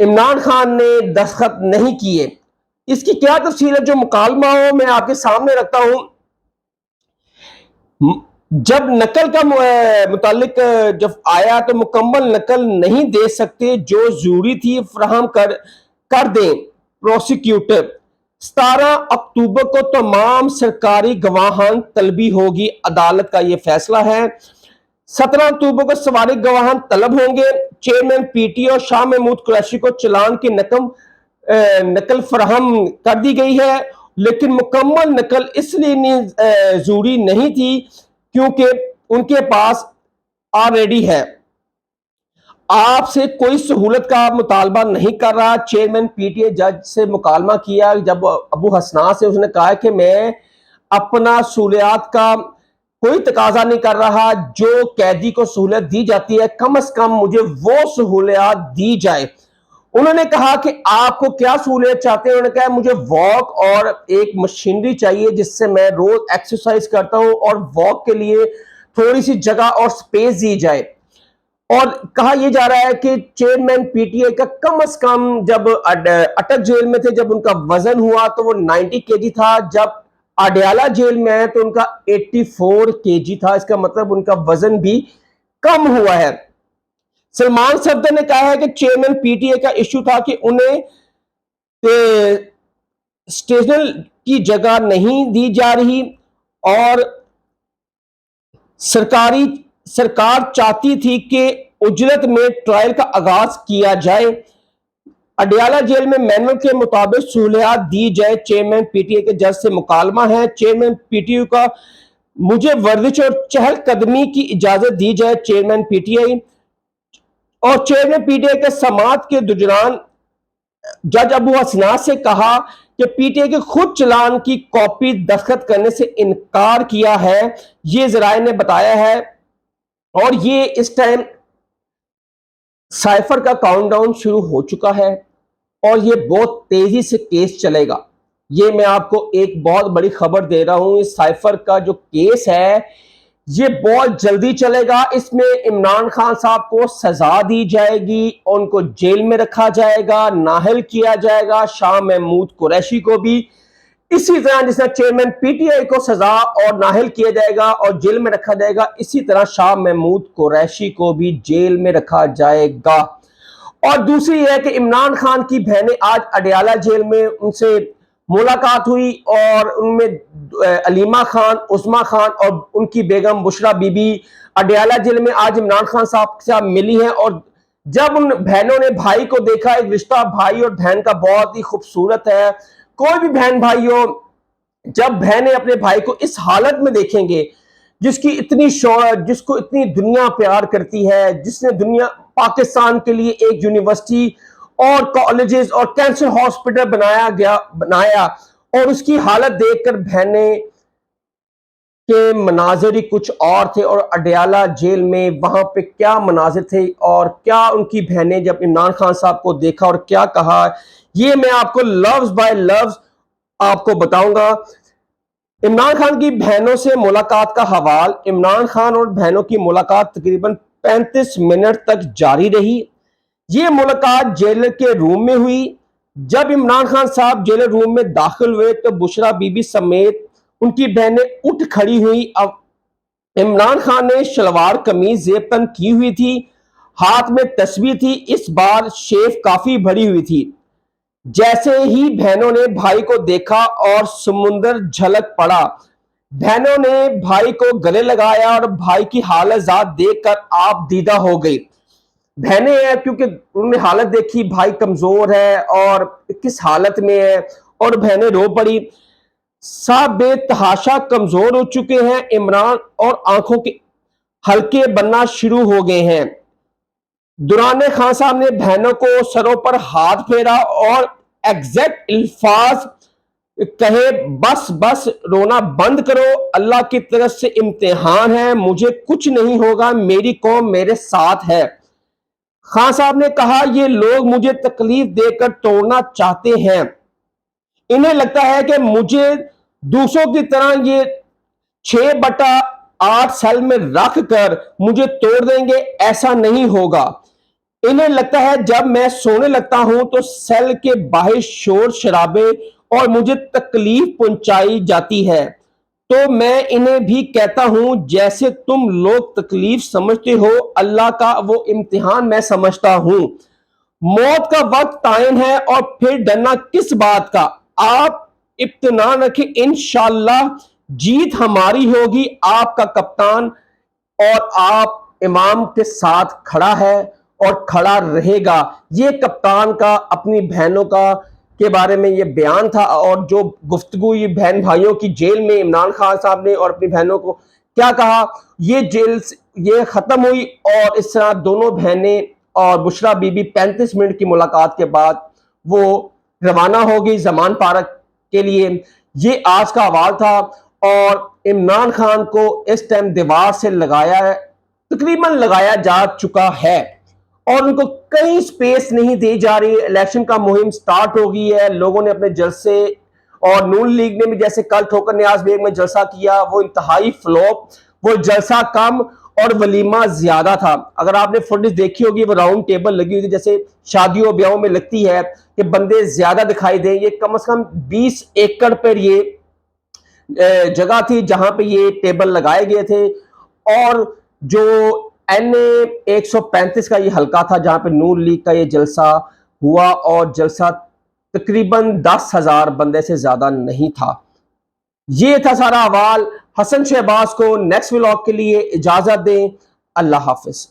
عمران خان نے دستخط نہیں کیے. اس کی کیا تفصیل ہے جو مکالمہ ہو میں آپ کے سامنے رکھتا ہوں. جب نقل کا متعلق جب آیا تو مکمل نقل نہیں دے سکتے جو ضروری تھی فراہم کر دیں پروسیکیوٹر. 17 اکتوبر کو تمام سرکاری گواہان طلبی ہوگی. عدالت کا یہ فیصلہ ہے. 17 اکتوبر کو سواری گواہان طلب ہوں گے. چیئرمین پی ٹی اور شاہ محمود قریشی کو چلان کی نقل فراہم کر دی گئی ہے، لیکن مکمل نقل اس لیے ضروری نہیں تھی کیونکہ ان کے پاس آلریڈی ہے. آپ سے کوئی سہولت کا مطالبہ نہیں کر رہا. چیئرمین پی ٹی اے جج سے مکالمہ کیا جب ابو حسنا سے، اس نے کہا کہ میں اپنا سہولیات کا کوئی تقاضا نہیں کر رہا، جو قیدی کو سہولت دی جاتی ہے کم از کم مجھے وہ سہولیات دی جائے. انہوں نے کہا کہ آپ کو کیا سہولیت چاہتے ہیں؟ انہوں نے کہا مجھے واک اور ایک مشینری چاہیے جس سے میں روز ایکسرسائز کرتا ہوں، اور واک کے لیے تھوڑی سی جگہ اور سپیس دی جائے. اور کہا یہ جا رہا ہے کہ چیئرمین پی ٹی اے کا کم از کم جب اٹک جیل میں تھے جب ان کا وزن ہوا تو وہ 90 کے جی تھا. جب اڈیالہ جیل میں ہے تو ان کا 84 کے جی تھا. اس کا مطلب ان کا وزن بھی کم ہوا ہے. سلمان صفدر نے کہا ہے کہ چیئرمین پی ٹی اے کا ایشو تھا کہ انہیں اسٹیشن کی جگہ نہیں دی جا رہی اور سرکار چاہتی تھی کہ اجرت میں ٹرائل کا آغاز کیا جائے. اڈیالہ جیل میں مینول کے مطابق سہولیات دی جائے. چیئرمین پی ٹی اے کے جج سے مکالمہ ہے. چیئرمین پی ٹی اے کا مجھے ورزش اور چہل قدمی کی اجازت دی جائے. چیئرمین پی ٹی اے اور چیئرمین پی ٹی اے کے سماعت کے دوران جج ابو حسنا سے کہا کہ پی ٹی اے کے خود چلان کی کاپی دستخط کرنے سے انکار کیا ہے. یہ ذرائع نے بتایا ہے اور یہ اس ٹائم سائفر کا کاؤنٹ ڈاؤن شروع ہو چکا ہے اور یہ بہت تیزی سے کیس چلے گا. یہ میں آپ کو ایک بہت بڑی خبر دے رہا ہوں. اس سائفر کا جو کیس ہے یہ بہت جلدی چلے گا. اس میں عمران خان صاحب کو سزا دی جائے گی، ان کو جیل میں رکھا جائے گا، نااہل کیا جائے گا. شاہ محمود قریشی کو بھی اسی طرح جس طرح چیئرمین پی ٹی اے کو سزا اور نااہل کیا جائے گا اور جیل میں رکھا جائے گا، اسی طرح شاہ محمود قریشی کو بھی جیل میں رکھا جائے گا. اور دوسری یہ ہے کہ عمران خان کی بہنیں آج اڈیالہ جیل میں ان سے ملاقات ہوئی اور ان میں علیمہ خان، عظما خان اور ان کی بیگم بشرا بی بی اڈیالہ جیل میں آج عمران خان صاحب سے ملی ہیں. اور جب ان بہنوں نے بھائی کو دیکھا، ایک رشتہ بھائی اور بہن کا بہت ہی خوبصورت ہے. کوئی بھی بہن بھائی ہو، جب بہنیں اپنے بھائی کو اس حالت میں دیکھیں گے جس کی اتنی شہرت، جس کو اتنی دنیا پیار کرتی ہے، جس نے پاکستان کے لیے ایک یونیورسٹی اور کالجز اور کینسر ہاسپٹل بنایا اور اس کی حالت دیکھ کر بہنیں کے مناظر ہی کچھ اور تھے. اور اڈیالہ جیل میں وہاں پہ کیا مناظر تھے اور کیا ان کی بہنیں جب عمران خان صاحب کو دیکھا اور کیا کہا، یہ میں آپ کو لفظ بائی لفظ آپ کو بتاؤں گا. عمران خان کی بہنوں سے ملاقات کا حوال. عمران خان اور بہنوں کی ملاقات تقریباً 35 منٹ تک جاری رہی. یہ ملاقات جیلر کے روم میں ہوئی. جب عمران خان صاحب جیلر روم میں داخل ہوئے تو بشرا بی بی سمیت ان کی بہنیں اٹھ کھڑی ہوئی. اب عمران خان نے شلوار قمیض زیب تن کی ہوئی تھی، ہاتھ میں تسبیح تھی، اس بار شیف کافی بڑی ہوئی تھی. جیسے ہی بہنوں نے بھائی کو دیکھا اور سمندر جھلک پڑا، بہنوں نے بھائی کو گلے لگایا اور بھائی کی حالت ذات دیکھ کر آپ دیدہ ہو گئی. بہنیں ہیں کیونکہ انہوں نے حالت دیکھی بھائی کمزور ہے اور کس حالت میں ہے، اور بہنیں رو پڑی. صاحب بے تحاشا کمزور ہو چکے ہیں عمران اور آنکھوں کے ہلکے بننا شروع ہو گئے ہیں. دوران خان صاحب نے بہنوں کو سروں پر ہاتھ پھیرا اور ایگزیکٹ الفاظ کہے، بس بس رونا بند کرو، اللہ کی طرف سے امتحان ہے، مجھے کچھ نہیں ہوگا، میری قوم میرے ساتھ ہے. خان صاحب نے کہا یہ لوگ مجھے تکلیف دے کر توڑنا چاہتے ہیں، انہیں لگتا ہے کہ مجھے دوسروں کی طرح یہ 6/8 سیل میں رکھ کر مجھے توڑ دیں گے، ایسا نہیں ہوگا. انہیں لگتا ہے جب میں سونے لگتا ہوں تو سیل کے باہر شور شرابے اور مجھے تکلیف پہنچائی جاتی ہے، تو میں انہیں بھی کہتا ہوں جیسے تم لوگ تکلیف سمجھتے ہو اللہ کا وہ امتحان میں سمجھتا ہوں۔ موت کا وقت تعین ہے اور پھر ڈرنا کس بات کا؟ آپ اطمینان رکھیں، انشاءاللہ جیت ہماری ہوگی۔ آپ کا کپتان اور آپ امام کے ساتھ کھڑا ہے اور کھڑا رہے گا۔ یہ کپتان کا اپنی بہنوں کا کے بارے میں یہ بیان تھا، اور جو گفتگو یہ بہن بھائیوں کی جیل میں عمران خان صاحب نے اور اپنی بہنوں کو کیا کہا، یہ جیل یہ ختم ہوئی، اور اس طرح دونوں بہنیں اور بشرا بی بی 35 منٹ کی ملاقات کے بعد وہ روانہ ہوگی زمان پارک کے لیے۔ یہ آج کا حوال تھا، اور عمران خان کو اس ٹائم دیوار سے تقریباً لگایا جا چکا ہے، اور ان کو کہیں سپیس نہیں دی جا رہی۔ الیکشن کا مہم سٹارٹ ہو گئی ہے، لوگوں نے اپنے جلسے، اور نون لیگ نے بھی جیسے کل ٹھوکر نیاز بیگ میں جلسہ کیا، وہ انتہائی فلوپ، وہ جلسہ کم اور ولیمہ زیادہ تھا۔ اگر آپ نے فوٹیج دیکھی ہوگی، وہ راؤنڈ ٹیبل لگی ہوئی تھی جیسے شادیوں بیاہوں میں لگتی ہے کہ بندے زیادہ دکھائی دیں۔ یہ کم از کم 20 ایکڑ پر یہ جگہ تھی جہاں پہ یہ ٹیبل لگائے گئے تھے، اور جو این اے 135 کا یہ حلقہ تھا جہاں پہ نون لیگ کا یہ جلسہ ہوا، اور جلسہ تقریباً 10,000 بندے سے زیادہ نہیں تھا۔ یہ تھا سارا حوال۔ حسن شہباز کو نیکسٹ ولاگ کے لیے اجازت دیں۔ اللہ حافظ۔